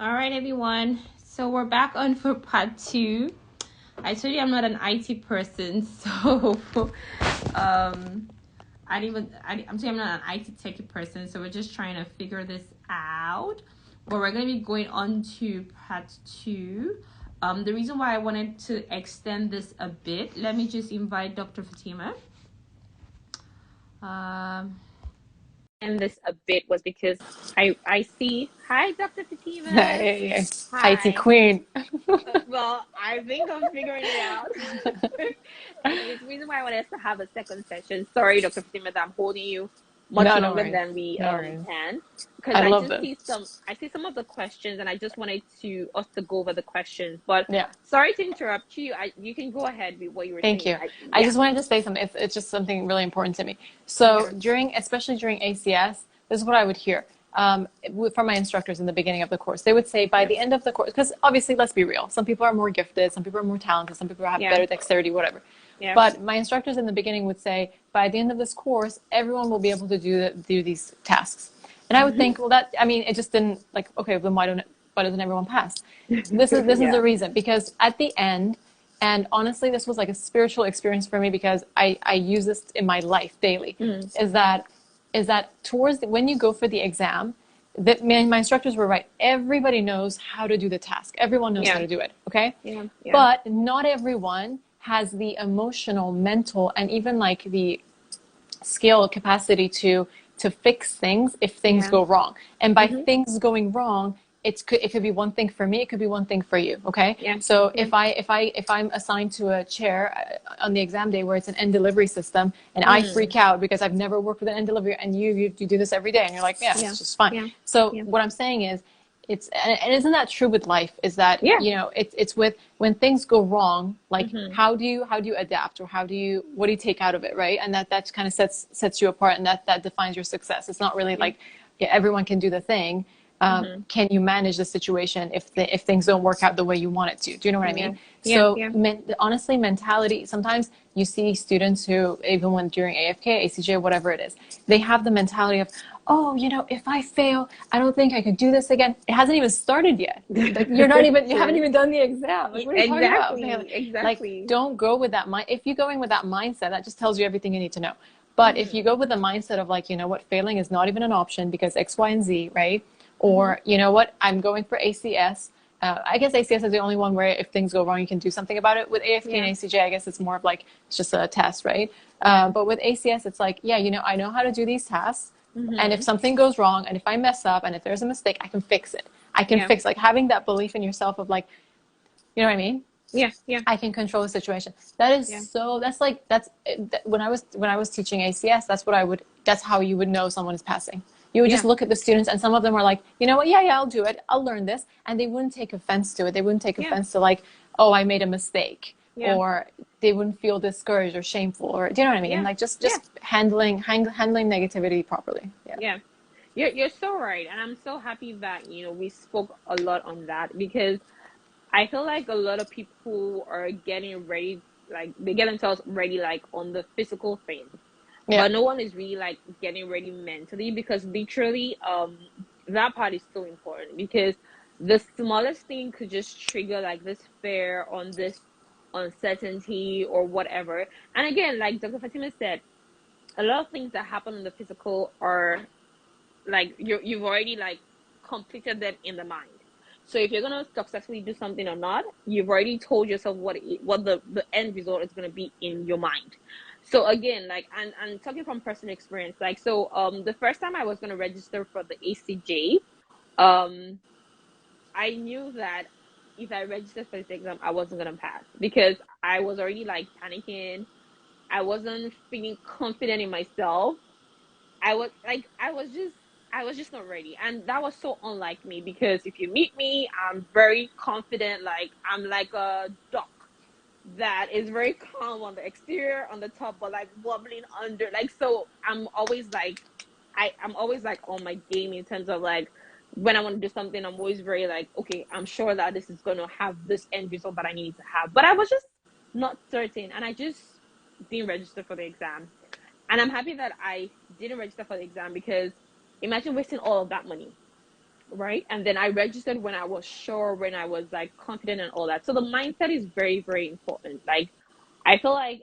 All right, everyone. So we're back on for part two. I told you I'm not an IT person, so I'm saying I'm not an IT techie person, so we're just trying to figure this out. But we're going to be going on to part two. The reason why I wanted to extend this a bit, let me just invite Dr. Fatemeh. And this a bit was because I see. Hi, Dr. Fatemeh. Hey, IT Hi. queen. Well, I think I'm figuring it out. Okay, the reason why I wanted us to have a second session. Sorry, Dr. Fatima, that I'm holding you much No, no longer worries. than we No worries. can, because I I love just this. I see some of the questions, and I just wanted to us to go over the questions. But Yeah, sorry to interrupt you. You can go ahead with what you were thank saying. you. I Yeah. just wanted to say something. It's just something really important to me. So Okay. especially during ACS, this is what I would hear from my instructors in the beginning of the course. They would say by Yeah. the end of the course, because obviously, let's be real. Some people are more gifted, some people are more talented, some people have Yeah. better dexterity, whatever. Yeah. But my instructors in the beginning would say, by the end of this course, everyone will be able to do these tasks. And I would think, well, it just didn't like, okay, then why doesn't everyone pass? This is Yeah. the reason, because at the end, and honestly, this was like a spiritual experience for me because I use this in my life daily, Mm. is that when you go for the exam, that my instructors were right. Everybody knows how to do the task. Everyone knows how Yeah. to do it. Okay. Yeah. Yeah. But not everyone has the emotional, mental, and even like the skill capacity to fix things if things Yeah. go wrong. And by Mhm. things going wrong, it could be one thing for me, it could be one thing for you. Okay. Yeah. So Yeah. if I'm assigned to a chair on the exam day where it's an end delivery system, and I Mm. freak out because I've never worked with an end delivery, and you do this every day, and you're like, yeah, Yeah. it's just fine. Yeah. So Yeah. what I'm saying is, and isn't that true with life, is that Yeah. it's with when things go wrong, like Mhm. how do you adapt, or what do you take out of it, right? And that kind of sets you apart, and that defines your success. It's not really Yeah. like, yeah, everyone can do the thing. Mhm. Can you manage the situation if things don't work out the way you want it to? Do you know what I Yeah. mean? Yeah. So Yeah. honestly, mentality, sometimes you see students who, even when during AFK, ACJ, whatever it is, they have the mentality of, oh, if I fail, I don't think I could do this again. It hasn't even started yet. Like, you haven't True. even done the exam. Like, what are you talking about? Exactly. Like, Exactly. don't go with that mind. If you're going with that mindset, that just tells you everything you need to know. But if you Mhm. go with the mindset of like, you know what, failing is not even an option because X, Y, and Z, right? Mhm. Or, you know what, I'm going for ACS. I guess ACS is the only one where if things go wrong, you can do something about it. With AFK and Yeah. ACJ, I guess it's more of like, it's just a test, right? Yeah. But with ACS, it's like, yeah, I know how to do these tasks. And if Mhm. something goes wrong, and if I mess up, and if there's a mistake, I can fix it. I can Yeah. fix, like, having that belief in yourself of like, you know what I mean? Yeah. Yeah. I can control the situation. That is Yeah. so. When I was teaching ACS. That's how you would know someone is passing. You would just Yeah. look at the students, and some of them are like, you know what? Yeah, yeah, I'll do it. I'll learn this, and they wouldn't take offense to it. They wouldn't take Yeah. offense to like, oh, I made a mistake, Yeah. or they wouldn't feel discouraged or shameful, or do you know what I mean? Yeah. Like Yeah. just handling negativity properly. Yeah. Yeah. You're so right, and I'm so happy that we spoke a lot on that because I feel like a lot of people are getting ready, like they get themselves ready, like on the physical thing, Yeah. but no one is really like getting ready mentally because literally, that part is so important because the smallest thing could just trigger like this fear on this uncertainty or whatever. And again, like Dr. Fatima said, a lot of things that happen in the physical are like you've already like completed them in the mind. So if you're gonna successfully do something or not, you've already told yourself what the end result is gonna be in your mind. So again, like and talking from personal experience, like so the first time I was gonna register for the ACJ, um I knew that if I registered for this exam, I wasn't gonna pass because I was already like panicking. I wasn't feeling confident in myself. I was just not ready. And that was so unlike me because if you meet me, I'm very confident, like I'm like a duck that is very calm on the exterior, on the top, but like wobbling under. Like so I'm always like on my game in terms of like when I want to do something, I'm always very like, okay, I'm sure that this is gonna have this end result that I need to have. But I was just not certain and I just didn't register for the exam. And I'm happy that I didn't register for the exam because imagine wasting all of that money. right? And then I registered when I was sure, when I was like confident and all that. So the mindset is very, very important. Like I feel like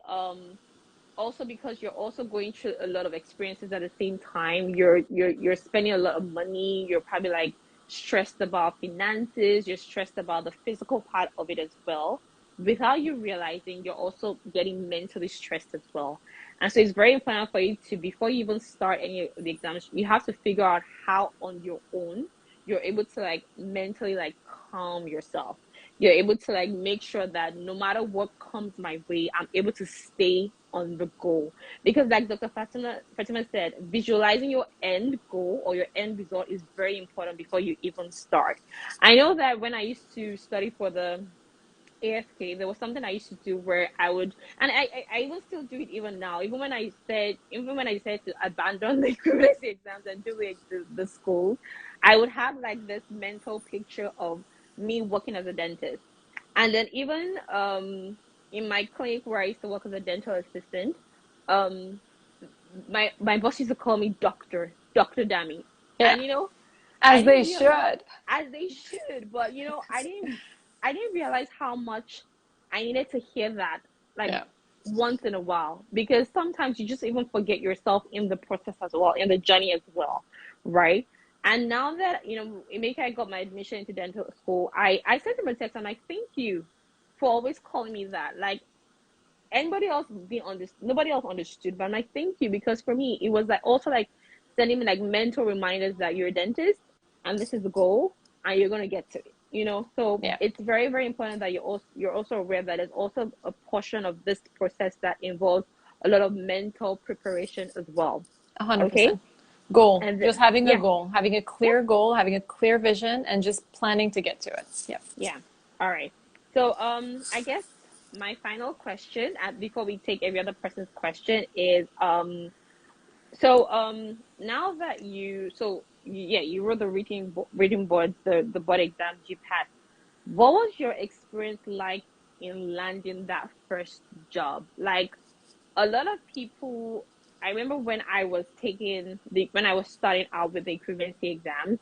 also because you're also going through a lot of experiences at the same time. You're spending a lot of money. You're probably like stressed about finances. You're stressed about the physical part of it as well. Without you realizing, you're also getting mentally stressed as well. And so it's very important for you to, before you even start any of the exams, you have to figure out how on your own you're able to like mentally like calm yourself. You're able to like make sure that no matter what comes my way, I'm able to stay on the goal. Because like Dr. Fatima said, visualizing your end goal or your end result is very important before you even start. I know that when I used to study for the AFK, there was something I used to do where I would, and I even still do it even now. Even when I decided to abandon the equivalency exams and do the school, I would have like this mental picture of me working as a dentist. And then even in my clinic where I used to work as a dental assistant, um my boss used to call me Dr. Dammy. Yeah, And I as they didn't realize, should. as they should, but I didn't realize how much I needed to hear that like Yeah, once in a while, because sometimes you just even forget yourself in the process as well, in the journey as well, right? And now that Emeka, I got my admission into dental school, I sent him a text. I'm like, thank you for always calling me that. Like anybody else being on this, nobody else understood, but I'm like, thank you, because for me it was like also like sending me like mental reminders that you're a dentist and this is the goal and you're gonna get to it. So yeah, it's very, very important that you're also aware that there's also a portion of this process that involves a lot of mental preparation as well. Okay. 100%. Goal. And Just having a yeah, goal, having a yeah, clear goal, having a clear vision, and just planning to get to it. Yeah. yeah. All right. So I guess my final question, before we take every other person's question, is so now that yeah, you wrote the reading boards, the board exams you passed. What was your experience like in landing that first job? Like a lot of people, I remember when I was starting out with the equivalency exams,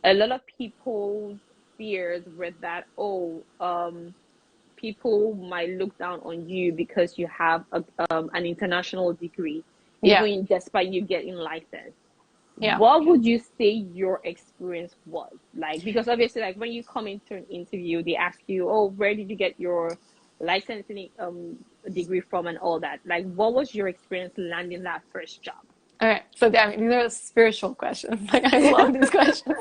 a lot of people's fears were that, people might look down on you because you have an international degree, Yeah. even despite you getting licensed. Yeah. What would you say your experience was like? Because obviously, like when you come into an interview, they ask you, "Oh, where did you get your licensing degree from?" and all that. Like, what was your experience landing that first job? All right. So, I mean, these are spiritual questions. Like, I love these questions.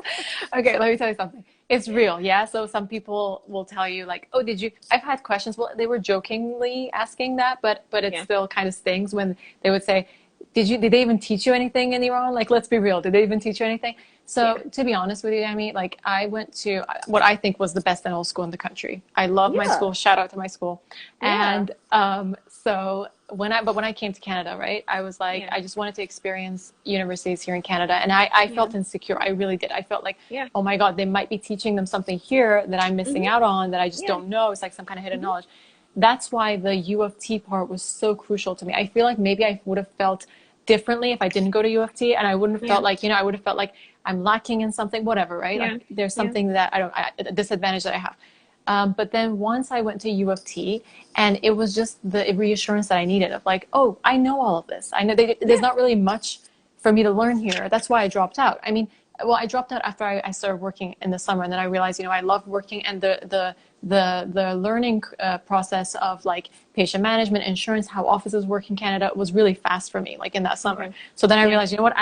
Okay, let me tell you something. It's real, yeah. So, some people will tell you, like, "Oh, did you?" I've had questions. Well, they were jokingly asking that, but it Yeah, still kind of stings when they would say, "Did you? Did they even teach you anything in Iran?" Like, let's be real. Did they even teach you anything? yeah, So, to be honest with you, Amy, like, I went to what I think was the best dental school in the country. I love my yeah, school. Shout out to my school. yeah, And so when I came to Canada, right, I was like, yeah, I just wanted to experience universities here in Canada, and I yeah, felt insecure. I really did. I felt like, yeah. oh my God, they might be teaching them something here that I'm missing Mhm. out on that I just Yeah. don't know. It's like some kind of hidden Mhm. knowledge. That's why the U of T part was so crucial to me. I feel like maybe I would have felt differently if I didn't go to U of T, and I wouldn't have Yeah. felt like, I would have felt like I'm lacking in something, whatever, right? Yeah. Like there's Yeah. something that a disadvantage that I have. But then once I went to U of T, and it was just the reassurance that I needed of like, oh, I know all of this. I know there's Yeah. not really much for me to learn here. That's why I dropped out. I mean, well, I dropped out after I started working in the summer, and then I realized, I love working, and the learning process of like patient management, insurance, how offices work in Canada was really fast for me, like in that summer. Okay. So then I Yeah. realized, what,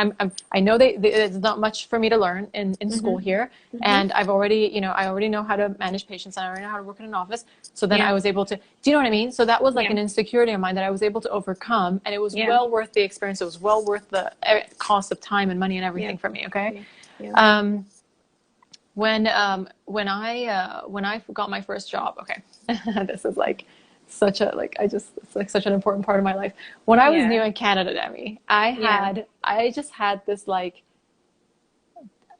I know there's not much for me to learn in school Mhm. here, Mhm. and I already know how to manage patients, and I already know how to work in an office. So then Yeah. I was able to, do you know what I mean? So that was like Yeah. an insecurity of mine that I was able to overcome, and it was Yeah. well worth the experience. It was well worth the cost of time and money and Yeah. everything for me. Okay. Yeah. Yeah. Um, when I got my first job, okay, this is like such a like I just it's like such an important part of my life. When I was Yeah. new in Canada, Demi, Yeah. I just had this like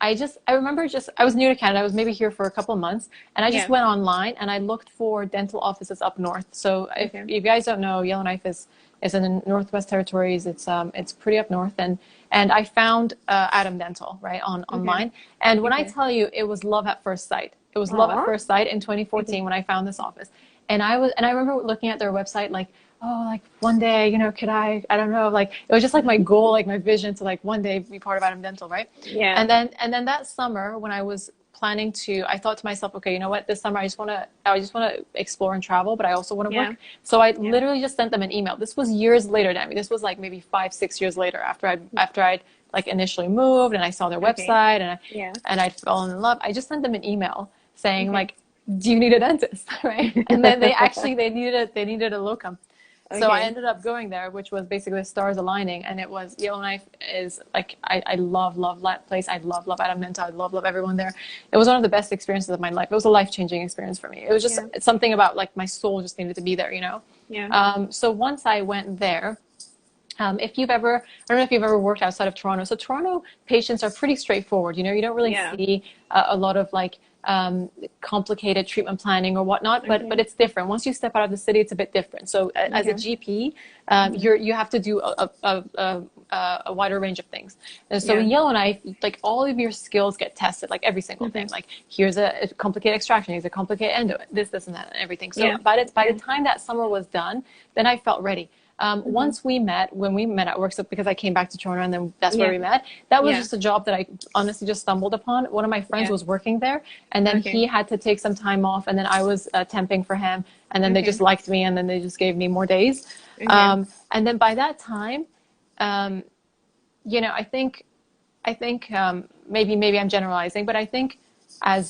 I remember I was new to Canada. I was maybe here for a couple of months, and I just Yeah. went online and I looked for dental offices up north. So if Okay. you guys don't know, Yellowknife is in the Northwest Territories. It's pretty up north, and I found Adam Dental right on Okay. online. And when I Okay. tell you, it was love at first sight. It was love at Aw. first sight in Okay. 2014 when I found this office, and I remember looking at their website like, oh, like one day, could I don't know, like it was just like my goal, like my vision to like one day be part of Adam Dental, right? Yeah. And then that summer when I was planning to, I thought to myself, okay, you know what, this summer I just want to explore and travel, but I also want to Yeah. work. So I Yeah. literally just sent them an email. This was years later, Demi. This was like maybe 5, 6 years later after I'd like initially moved and I saw their Okay. website Yeah. and I'd fallen in love. I just sent them an email saying Okay. like, do you need a dentist? Right? And then they needed a locum. So I Okay. ended up going there, which was basically the stars aligning, and it was Yellowknife is like I love that place. I love Adam Menta. I love everyone there. It was one of the best experiences of my life. It was a life-changing experience for me. It was just Yeah. something about like my soul just needed to be there, you know. Yeah. So once I went there, if you've ever, I don't know if you've ever worked outside of Toronto. So Toronto patients are pretty straightforward. You know, you don't really Yeah. see a lot of like complicated treatment planning or whatnot, but Okay. it's different. Once you step out of the city, it's a bit different. So as a Okay. GP, Hmm. you have to do a wider range of things. And so Yeah. in Yellowknife, like all of your skills get tested, like every single thing. Hmm. Like here's a complicated extraction, here's a complicated endo, this, and that, and everything. So Yeah. by Yeah. the time that summer was done, then I felt ready. Hmm. Once when we met at work, so because I came back to Toronto and then that's where Yeah. we met, that was Yeah. just a job that I honestly just stumbled upon. One of my friends Yeah. was working there and then Okay. he had to take some time off and then I was temping for him and then they Okay. just liked me and then they just gave me more days. Okay. And then by that time, um, I think maybe I'm generalizing, but I think as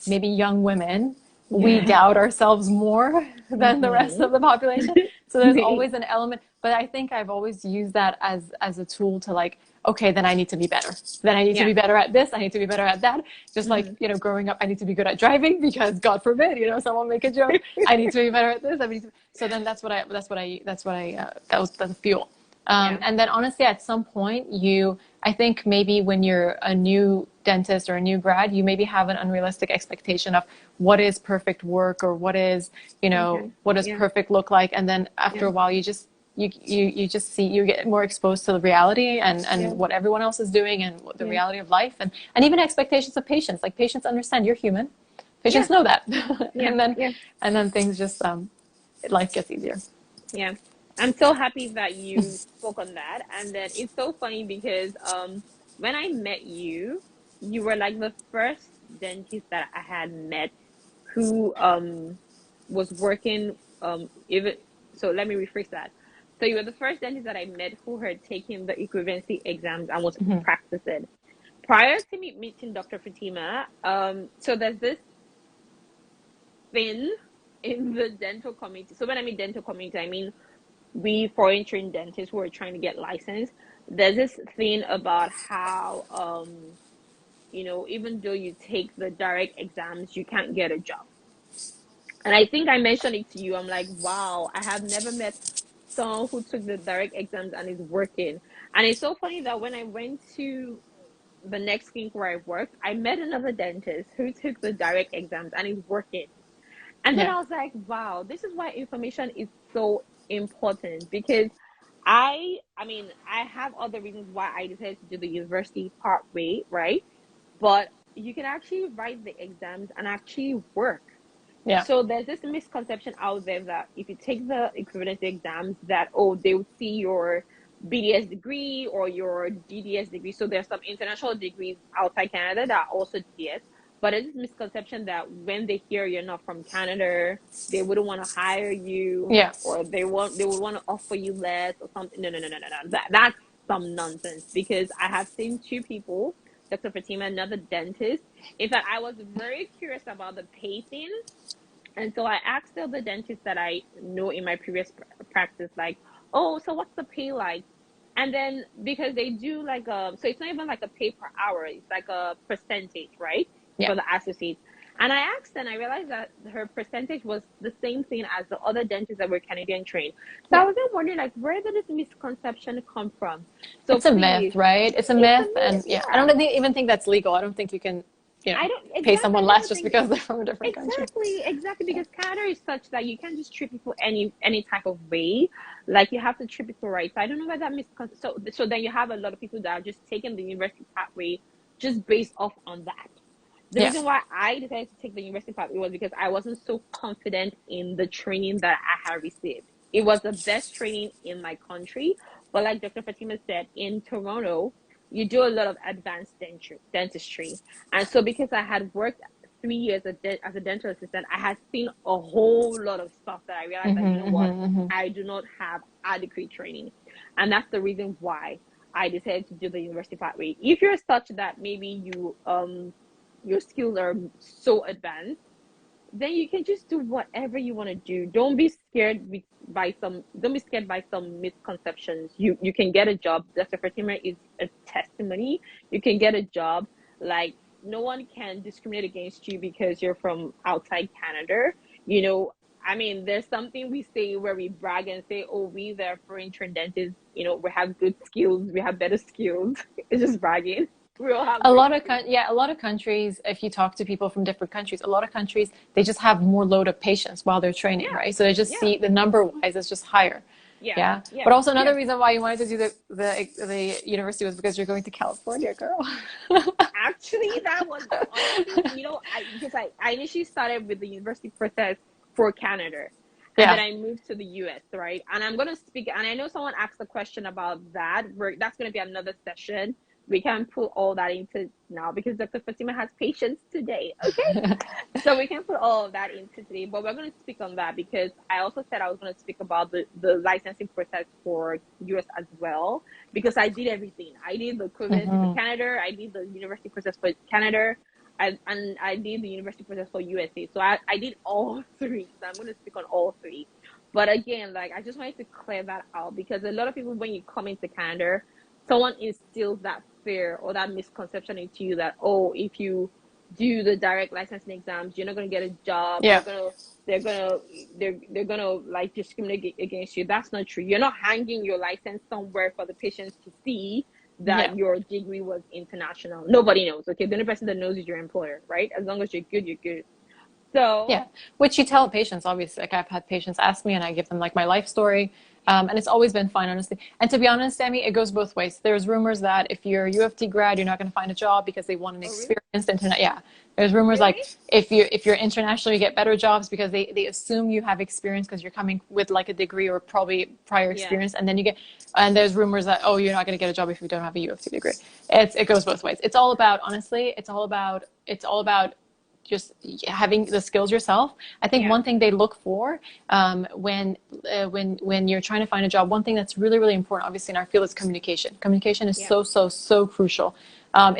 maybe young women, we Yeah. doubt ourselves more than the rest Hmm. of the population. So there's always an element, but I think I've always used that as a tool to like, okay, then I need to be better. Then I need to Yeah. be better at this. I need to be better at that. Just like, Hmm. growing up, I need to be good at driving because God forbid, someone make a joke. I need to be better at this. So then that was the fuel. Yeah. And then honestly, at some point, I think maybe when you're a new dentist or a new grad, you maybe have an unrealistic expectation of what is perfect work or Okay. what does Yeah. perfect look like. And then after Yeah. a while, you just see, you get more exposed to the reality Yeah. and what everyone else is doing and what the Yeah. reality of life and even expectations of patients. Like patients understand you're human. Yeah. Patients know that. Yeah. Yeah. And then things just, life gets easier. Yeah. I'm so happy that you spoke on that. And then it's so funny because when I met you, you were like the first dentist that I had met who was working even so let me rephrase that. So you were the first dentist that I met who had taken the equivalency exams and was Mm-hmm. practicing. Prior to me meeting Dr. Fatemeh, so there's this thing in the dental community. So when I mean dental community, I mean we foreign trained dentists who are trying to get licensed. There's this thing about how even though you take the direct exams, you can't get a job. And I think I mentioned it to you. I'm like, wow, I have never met someone who took the direct exams and is working. And it's so funny that when I went to the next clinic where I worked, I met another dentist who took the direct exams and is working. And then Yeah. I was like, wow, this is why information is so important because I mean, I have other reasons why I decided to do the university part way, right? But you can actually write the exams and actually work. Yeah. So there's this misconception out there that if you take the equivalency exams, that oh, they would see your BDS degree or your DDS degree. So there's some international degrees outside Canada that are also DDS. But it's this misconception that when they hear you're not from Canada, they wouldn't want to hire you, Yeah. or they would want to offer you less or something. No. That's some nonsense because I have seen two people, Dr. Fatima, another dentist. In fact, I was very curious about the pay thing, and so I asked all the dentists that I know in my previous practice, like, oh, so what's the pay like? And then because they do like so it's not even like a pay per hour, it's like a percentage, right? Yeah. For the associates. And I asked her, and I realized that her percentage was the same thing as the other dentists that were Canadian trained. So I Yeah. was then wondering, like, where did this misconception come from? So It's a myth, please, right? It's a it's a myth, and myth, yeah, I yeah. don't even think that's legal. I don't think you can, I don't pay exactly. someone I don't less even just think because they're from a different country. exactly Yeah. because Canada is such that you can't just treat people any type of way. Like you have to treat people right. So I don't know where that misconception. So then you have a lot of people that are just taking the university pathway just based off on that. The Yeah. reason why I decided to take the university pathway was because I wasn't so confident in the training that I had received. It was the best training in my country, but like Dr. Fatemeh said, in Toronto, you do a lot of advanced dentistry. And so because I had worked 3 years as a dental assistant, I had seen a whole lot of stuff that I realized that, you know what, I do not have adequate training. And that's the reason why I decided to do the university pathway. If you're such that maybe your skills are so advanced, then you can just do whatever you want to do. Don't be scared by some misconceptions. You can get a job. Dr. Fatima is a testimony. You can get a job. Like no one can discriminate against you because you're from outside Canada. You know, I mean, there's something we say where we brag and say, "Oh, we the foreign trained dentists, we have good skills. We have better skills." It's just bragging. We all have A great lot of skills. a lot of countries, if you talk to people from different countries, a lot of countries they just have more load of patients while they're training, Yeah, right? So they just yeah, see the number wise is just higher. yeah, Yeah. yeah, But also another yeah. reason why you wanted to do the university was because you're going to California, girl. Actually, that was honestly, I initially started with the university process for Canada, and then Yeah. I moved to the US, right? And I'm gonna speak, and I know someone asked a question about that. That's gonna be another session. We can put all that into now because Dr. Fatima has patients today. Okay, so we can put all of that into today, but we're going to speak on that because I also said I was going to speak about the licensing process for US as well because I did everything. I did the equivalency for Hmm. Canada, I did the university process for Canada, and I did the university process for USA. So I did all three. So I'm going to speak on all three. But again, like I just wanted to clear that out because a lot of people, when you come into Canada, someone instills that fear or that misconception into you that, oh, if you do the direct licensing exams, you're not going to get a job. Yeah. They're gonna they're gonna like discriminate against you. That's not true. You're not hanging your license somewhere for the patients to see Yeah. that your degree was international. Nobody knows. Okay, the only person that knows is your employer, right? As long as you're good, you're good. So Yeah, which you tell patients, obviously. Like I've had patients ask me, and I give them like my life story, and it's always been fine, honestly. And to be honest, Sammy, it goes both ways. There's rumors that if you're a U of T grad, you're not going to find a job because they want an oh really? experienced internet. Yeah, there's rumors Really? like if you're international, you get better jobs because they assume you have experience because you're coming with like a degree or probably prior Yeah. experience, and then you get. And there's rumors that oh, you're not going to get a job if you don't have a U of T degree. It goes both ways. It's all about honestly. It's all about just having the skills yourself. I think Yeah. one thing they look for when you're trying to find a job, one thing that's really really important, obviously in our field, is communication. Communication is Yeah. so crucial.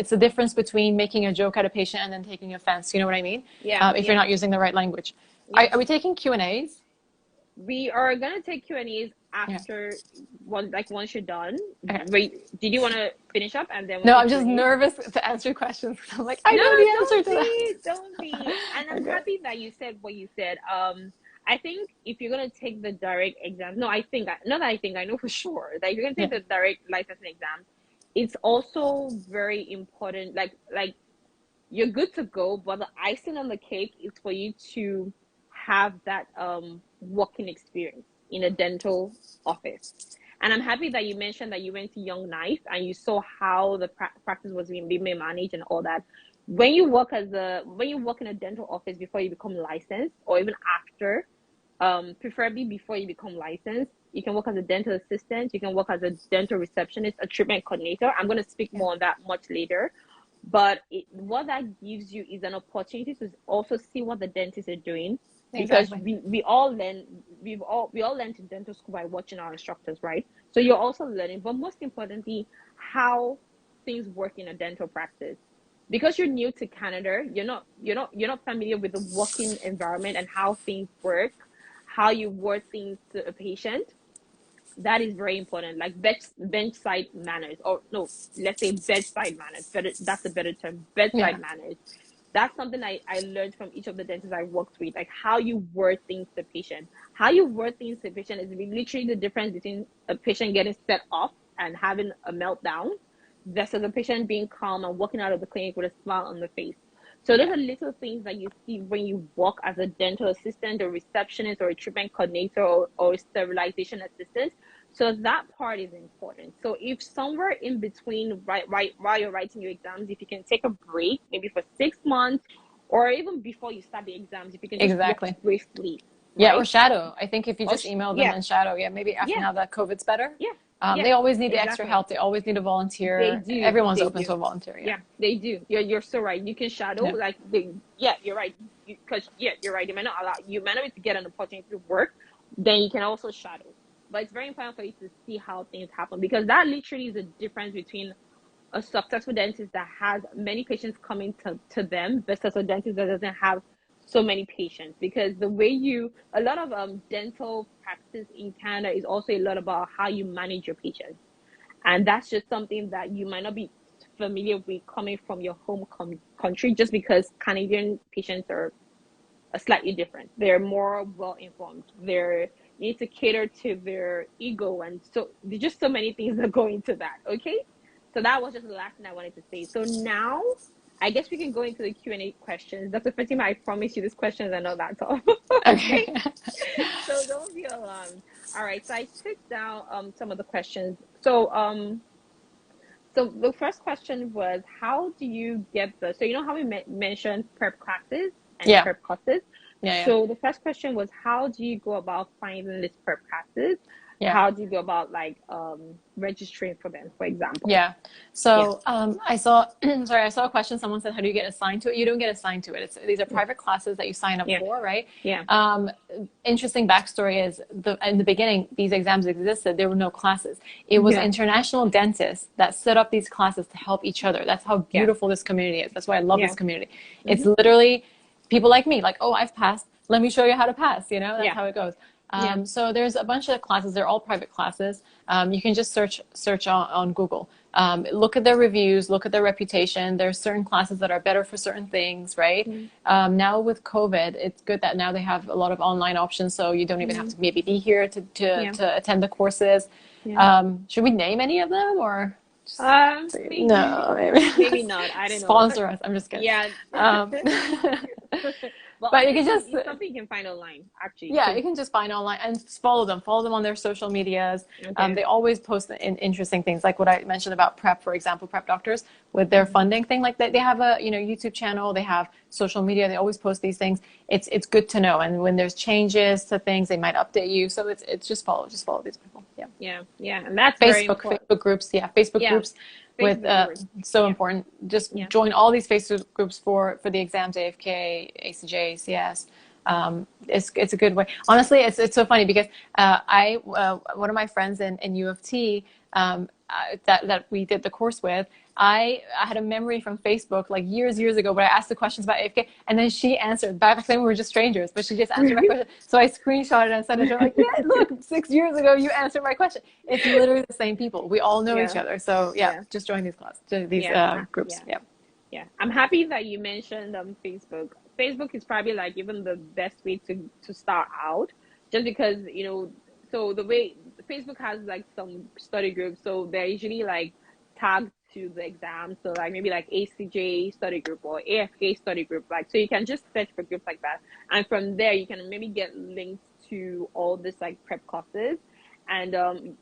It's the difference between making a joke at a patient and then taking offense. You know what I mean? Yeah. If you're Yeah. not using the right language. Yeah. Are we taking Q&As? We are gonna take Q and A's Yeah. after once you're done. Okay. Wait, did you want to finish up and then we'll No, take I'm Q just and A's? nervous to answer questions. I'm like, I No, know the answer don't to that. be, don't be. And I'm Okay. happy that you said what you said. I think if you're gonna take the direct exam, no, not that I think, I know for sure that if you're gonna Yeah. take the direct licensing exam, it's also very important. Like you're good to go, but the icing on the cake is for you to have that working experience in a dental office. And I'm happy that you mentioned that you went to Young Knife and you saw how the practice was being managed and all that. When you work in a dental office before you become licensed, or even after, preferably before you become licensed, you can work as a dental assistant, you can work as a dental receptionist, a treatment coordinator. I'm going to speak Yeah. more on that much later. But what that gives you is an opportunity to also see what the dentists are doing, because Exactly. we all learned in dental school by watching our instructors, right? So you're also learning, but most importantly, how things work in a dental practice. Because you're new to Canada, you're not familiar with the working environment and how things work, how you word things to a patient. That is very important, like bench side manners, or no, let's say bedside manners. Better, that's a better term. Yeah. Bedside manners. That's something I learned from each of the dentists I worked with, like how you word things to patient. How you word things to patient is literally the difference between a patient getting set off and having a meltdown versus a patient being calm and walking out of the clinic with a smile on the face. So those Yeah. are little things that you see when you work as a dental assistant or receptionist or a treatment coordinator or sterilization assistant. So that part is important. So if somewhere in between, right while you're writing your exams, if you can take a break, maybe for 6 months, or even before you start the exams, if you can just work Exactly. briefly, Yeah, or right? shadow. I think if you Or just email them yeah, and shadow, yeah, maybe after yeah, now that COVID's better. yeah, yeah, They always need the extra exactly. help. They always need a They volunteer. do. Everyone's They open do. to a volunteer. Yeah. Yeah, they do. You're so right. You can shadow Yeah. like they. Yeah, you're right. Because yeah, you're right. They might not allow you. Might not be to get an opportunity to work. Then you can also shadow. But it's very important for you to see how things happen because that literally is the difference between a successful dentist that has many patients coming to them versus a dentist that doesn't have so many patients. Because the way you a lot of dental practice in Canada is also a lot about how you manage your patients, and that's just something that you might not be familiar with coming from your home country, just because Canadian patients are slightly different. They're more well informed. They're you need to cater to their ego, and so there's just so many things that go into that. Okay, so that was just the last thing I wanted to say. So now I guess we can go into the Q&A questions. Dr. Fatima, I promise you these questions are not that tough. Okay, Okay. so don't be alarmed. All right, so I took down some of the questions. So the first question was, how do you get so you know how we mentioned prep classes and Yeah. prep courses? Yeah. Yeah. So the first question was, how do you go about finding these prep classes? Yeah. How do you go about like registering for them, for example? Yeah. Yeah. So I saw, sorry, I saw a question. Someone said, how do you get assigned to it? You don't get assigned to it. These are Mm. private classes that you sign up Yeah. for, right? Yeah. Interesting backstory is in the beginning, these exams existed. There were no classes. It was Yeah. international dentists that set up these classes to help each other. That's how Yeah. beautiful this community is. That's why I love Yeah. this community. It's Mm-hmm. literally people like me, like, oh, I've passed. Let me show you how to pass. You know, that's Yeah. how it goes. Yeah. So there's a bunch of classes. They're all private classes. You can just search on Google. Look at their reviews, look at their reputation. There's certain classes that are better for certain things, right? Mm-hmm. Now with COVID, it's good that now they have a lot of online options, so you don't even have Mm-hmm. to maybe be here Yeah. to attend the courses. Yeah. Should we name any of them or just Maybe no? Maybe maybe not. I don't know. sponsor us. I'm just kidding. Yeah. Um, But but you can honestly, just it's something you can find online, actually. yeah, Because you can just find online and follow them. Follow them on their social medias. okay. They always post interesting things, like what I mentioned about prep, for example, prep doctors with their Mm-hmm. funding thing. Like they have a YouTube channel. They have social media. They always post these things. It's good to know. And when there's changes to things, they might update you. So it's just follow these people. Yeah. Yeah, yeah, and that's very important. Facebook groups. Yeah, Facebook Yeah, groups with Facebook group. so Yeah, important. Just yeah. join all these Facebook groups for the exams, AFK, ACJ, ACS. It's a good way. Honestly, it's so funny because one of my friends in U of T that we did the course with, I had a memory from Facebook like years ago where I asked the questions about AFK and then she answered. Back then we were just strangers, but she just answered my question. So I screenshotted and sent it to her like, yeah, look, 6 years ago you answered my question. It's literally the same people. We all know Yeah, each other. So yeah, yeah, just join these these yeah, groups. yeah, Yeah. yeah. I'm happy that you mentioned Facebook. Facebook is probably like even the best way to start out, just because so the way Facebook has like some study groups, so they're usually like tagged to the exam. So like maybe like ACJ study group or AFK study group, like so you can just search for groups like that, and from there you can maybe get links to all this like prep classes, and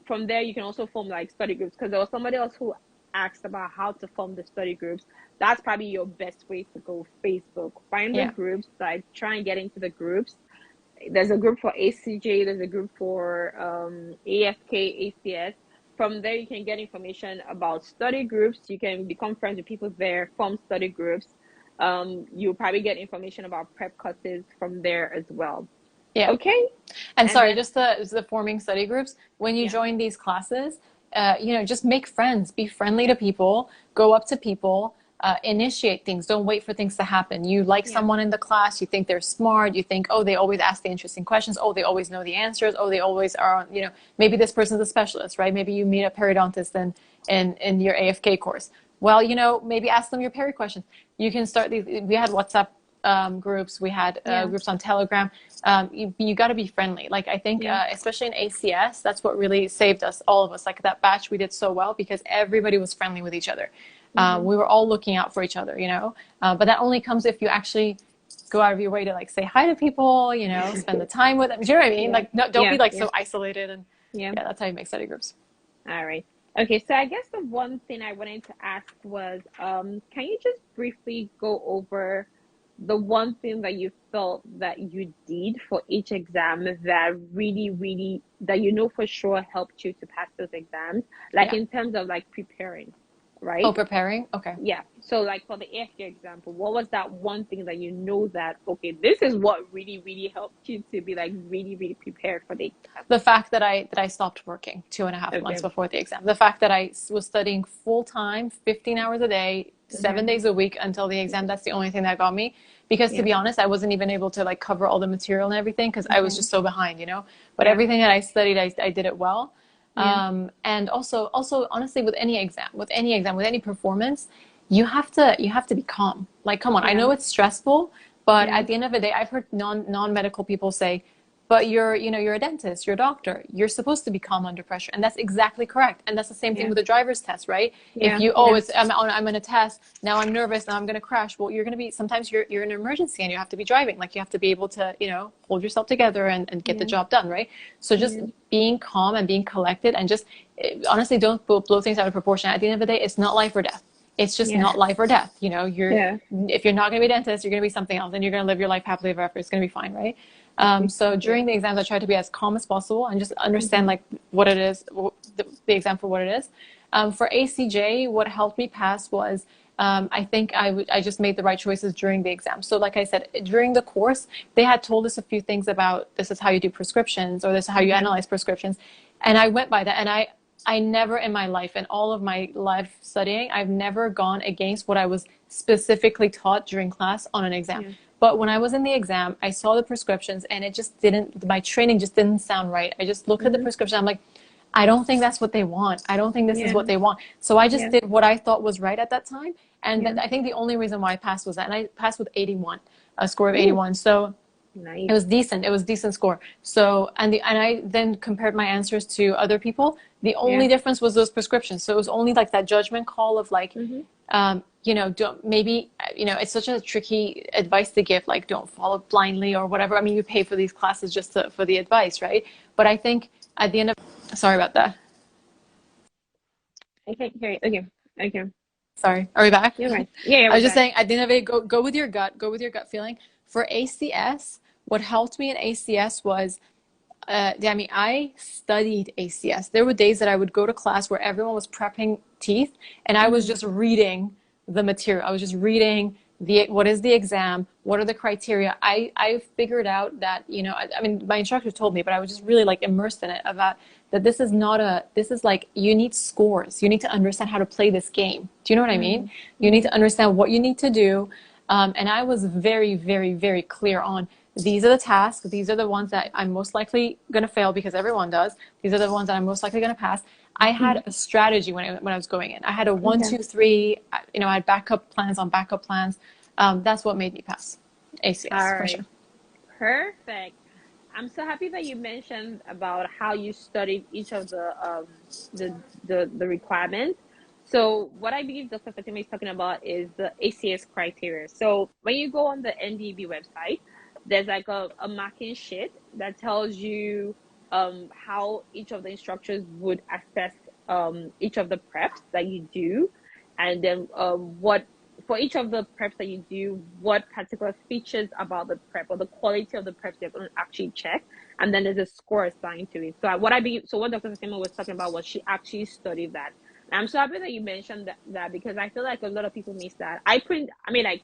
from there you can also form like study groups, because there was somebody else who asked about how to form the study groups. That's probably your best way to go. Facebook, find the Yeah. groups, like try and get into the groups. There's a group for ACJ, there's a group for AFK, ACS. From there you can get information about study groups. You can become friends with people there, form study groups. You'll probably get information about prep courses from there as well. Yeah. Okay. And And sorry, then just the forming study groups. When you yeah, join these classes, just make friends, be friendly to people, go up to people, initiate things. Don't wait for things to happen. You like yeah, someone in the class, you think they're smart, you think, oh, they always ask the interesting questions, oh, they always know the answers, oh, they always are, maybe this person's a specialist, right? Maybe you meet a periodontist in your AFK course. Well, maybe ask them your Perry questions. You can start these. We had WhatsApp groups. We had Yeah. groups on Telegram. You got to be friendly. Like I think, Yeah. especially in ACS, that's what really saved us, all of us. Like that batch, we did so well because everybody was friendly with each other. Mm-hmm. We were all looking out for each other, but that only comes if you actually go out of your way to like say hi to people, spend the time with them. Do you know what I mean? Yeah. Like, no, don't Yeah. be like Yeah. so isolated. And Yeah. yeah, that's how you make study groups. All right. Okay, so I guess the one thing I wanted to ask was, can you just briefly go over the one thing that you felt that you did for each exam that really, really, that you know for sure helped you to pass those exams, like Yeah. in terms of like preparing, Oh, right? preparing. Okay. Yeah. So like for the AFK example, what was that one thing that you know that, okay, this is what really, really helped you to be like really, really prepared for the exam? The fact that I stopped working 2.5 months Okay. before the exam. The fact that I was studying full time, 15 hours a day, Mm-hmm. 7 days a week until the exam. That's the only thing that got me. Because to Yeah. be honest, I wasn't even able to like cover all the material and everything because I was Okay. just so behind. But Yeah. everything that I studied, I did it well. Yeah. And also honestly, with any performance, you have to be calm. Like, come on, I Yeah. know it's stressful, but Yeah. at the end of the day, I've heard non-medical people say, but you're a dentist, you're a doctor. You're supposed to be calm under pressure, and that's exactly correct. And that's the same thing Yeah. with a driver's test, right? If Yeah. you, Yeah. I'm in a test now, I'm nervous, now I'm going to crash. Well, you're going to be, sometimes you're in an emergency and you have to be driving. Like you have to be able to hold yourself together and get the Yeah. job done, right? So just Yeah. being calm and being collected and just honestly don't blow things out of proportion. At the end of the day, it's not life or death. It's just Yeah. not life or death. You're Yeah. if you're not going to be a dentist, you're going to be something else, and you're going to live your life happily ever after. It's going to be fine, right? So Yeah. during the exams, I try to be as calm as possible and just understand Mm-hmm. like what it is, the exam for what it is. For ACJ, what helped me pass was I think I just made the right choices during the exam. So like I said, during the course, they had told us a few things about this is how you do prescriptions or this is how you Okay. analyze prescriptions. And I went by that. And I never in my life, in all of my life studying, I've never gone against what I was specifically taught during class on an exam. Yeah. But when I was in the exam, I saw the prescriptions and it just didn't, my training just didn't sound right. I just looked at the Mm-hmm. prescription. I'm like, I don't think that's what they want. I don't think this is Yeah. what they want. So I just Yeah. did what I thought was right at that time. And Yeah. I think the only reason why I passed was that. And I passed with 81, a score of Ooh, 81. So it nice. was decent. It was a decent score. So, and I then compared my answers to other people. The Yeah. only difference was those prescriptions. So it was only like that judgment call of like, Mm-hmm. don't maybe, it's such a tricky advice to give, like don't follow blindly or whatever. I mean, you pay for these classes just for the advice, right? But I think at the end of, sorry about that. I can't hear you. Okay. Okay. Sorry. Are we back? You're right. Yeah, yeah, I we're was just back. saying, at the end of it, go with your gut. Go with your gut feeling. For ACS, what helped me in ACS was, Dami, I studied ACS. There were days that I would go to class where everyone was prepping teeth, and I was Mm-hmm. just reading the material. I was just reading what is the exam, what are the criteria. I figured out that I mean my instructor told me, but I was just really like immersed in it about that this is not this is like you need scores. You need to understand how to play this game. Do you know what I mean? You need Mm-hmm. to understand what you need to do. And I was very, very, very clear on these are the tasks. These are the ones that I'm most likely going to fail because everyone does. These are the ones that I'm most likely going to pass. I had a strategy when I was going in. I had a one, Okay. two, three. I had backup plans on backup plans. That's what made me pass ACS All for right. sure. Perfect. I'm so happy that you mentioned about how you studied each of the requirements. So what I believe Dr. Fatemeh is talking about is the ACS criteria. So when you go on the NDB website, there's like a marking sheet that tells you how each of the instructors would assess each of the preps that you do, and then what for each of the preps that you do, what particular features about the prep or the quality of the preps they're going to actually check, and then there's a score assigned to it. So what Dr. Fatima was talking about was she actually studied that. And I'm so happy that you mentioned that because I feel like a lot of people miss that. I mean, like,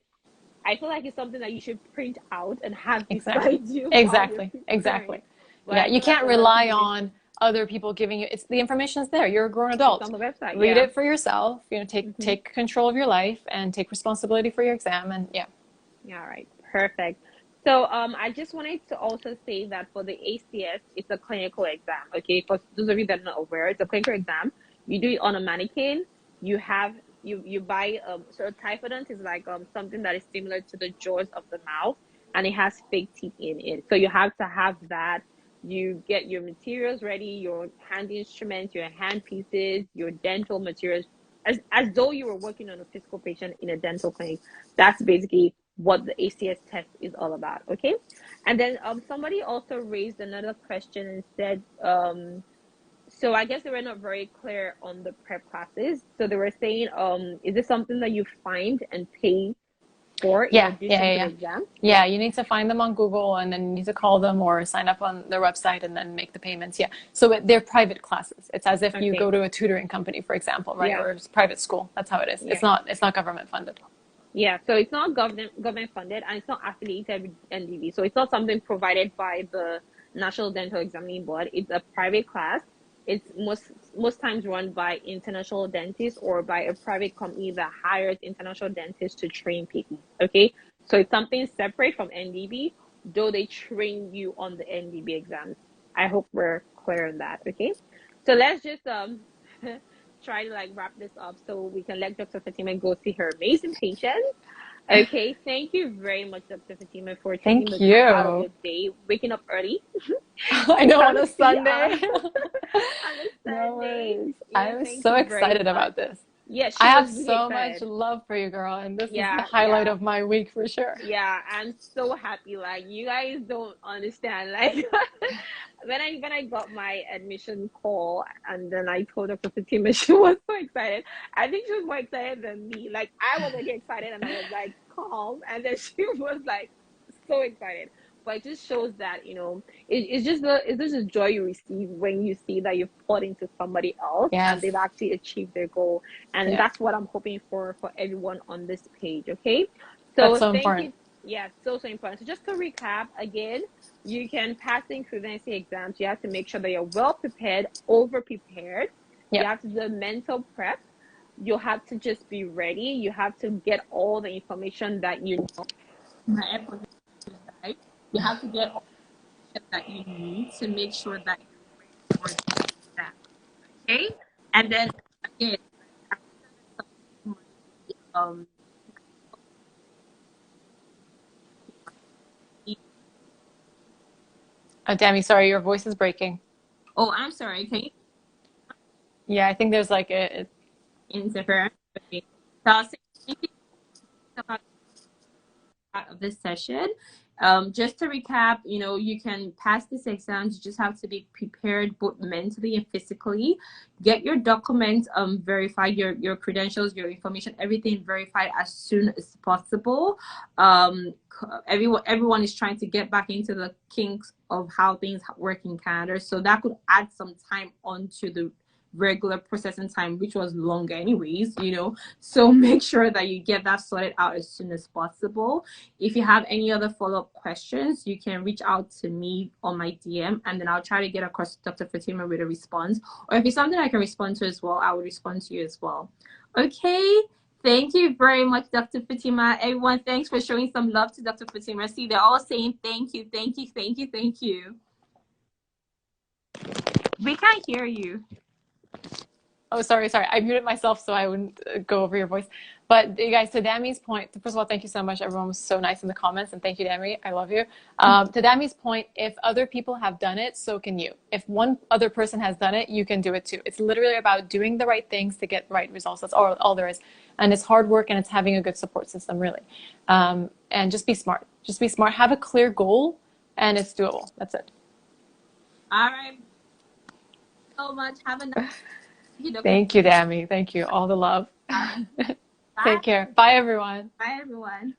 I feel like it's something that you should print out and have Exactly. beside you while you're Exactly. preparing. Exactly. But Yeah, I you feel like can't a lot of rely people miss on other people giving you the information's there. You're a grown it's adult. on the website. Read Yeah. it for yourself, take Hmm. take control of your life and take responsibility for your exam and yeah. All right, perfect. So I just wanted to also say that for the ACS, it's a clinical exam. Okay, for those of you that are not aware, it's a clinical exam. You do it on a mannequin. You have you buy so a typhodont is like something that is similar to the jaws of the mouth, and it has fake teeth in it. So you have to have that. You get your materials ready, your hand instruments, your hand pieces, your dental materials, as though you were working on a physical patient in a dental clinic. That's basically what the ACS test is all about. Okay. And then somebody also raised another question and said so I guess they were not very clear on the prep classes. So they were saying, is this something that you find and pay for in addition to the exam? Yeah, you need to find them on Google, and then you need to call them or sign up on their website and then make the payments. Yeah. So they're private classes. It's as if you Okay. go to a tutoring company, for example, right? Yeah. Or it's private school. That's how it is. Yeah. It's not government funded. Yeah. So it's not government funded, and it's not affiliated with NDB. So it's not something provided by the National Dental Examining Board. It's a private class. It's most times run by international dentists or by a private company that hires international dentists to train people. Okay. So it's something separate from NDB, though they train you on the NDB exams. I hope we're clear on that. Okay. So let's just try to like wrap this up so we can let Dr. Fatemeh go see her amazing patients. Okay, thank you very much, Dr. Fatemeh, for taking Thank the time out of you. your day, waking up early I to know, come on a see Sunday. us on a No Sunday. worries. Yeah, I'm thank so you very excited much. about this. Yeah, I she have was really so much excited. love for you, girl, and this is the Yeah, highlight yeah. of my week for sure. Yeah, I'm so happy. Like you guys don't understand. Like when I got my admission call and then I told Dr. Fatima, she was so excited. I think she was more excited than me. Like I was like excited and I was like calm, and then she was like so excited. But it just shows that it's just a joy you receive when you see that you've poured into somebody else and Yes. they've actually achieved their goal, and Yeah. that's what I'm hoping for everyone on this page. Okay. That's So so thank important. you. Yeah, so important. So just to recap again, you can pass the equivalency exams. You have to make sure that you're well prepared, over prepared. You Yep. have to do a mental prep. You have to just be ready. You have to get all the information that you know. My airport side. You have to get all the information that you need to make sure that you're ready for the exam. Okay, and then again, I understand that some money. Oh, Dammy, sorry, your voice is breaking. Oh, I'm sorry. Can you Yeah, I think there's like a interfere? Okay. So I'll say thank you about part of this session. Just to recap, you can pass this exams. You just have to be prepared both mentally and physically. Get your documents verified, your credentials, your information, everything verified as soon as possible. Everyone is trying to get back into the kinks of how things work in Canada, so that could add some time onto the regular processing time, which was longer anyways. So make sure that you get that sorted out as soon as possible. If you have any other follow-up questions, you can reach out to me on my DM, and then I'll try to get across to Dr. Fatima with a response. Or if it's something I can respond to as well, I will respond to you as well. Okay. Thank you very much, Dr. Fatima. Everyone, thanks for showing some love to Dr. Fatima. See, they're all saying thank you, thank you, thank you, thank you. We can't hear you. Oh, sorry. I muted myself so I wouldn't go over your voice. But you guys, to Dami's point, first of all, thank you so much. Everyone was so nice in the comments, and thank you, Dami. I love you. To Dami's point, if other people have done it, so can you. If one other person has done it, you can do it too. It's literally about doing the right things to get right results. That's all there is. And it's hard work, and it's having a good support system, really. And just be smart. Just be smart. Have a clear goal, and it's doable. That's it. All right. So much. Have a nice Thank you, Dami. Thank you. All the love. All right. Bye. Take care. Bye, everyone. Bye, everyone.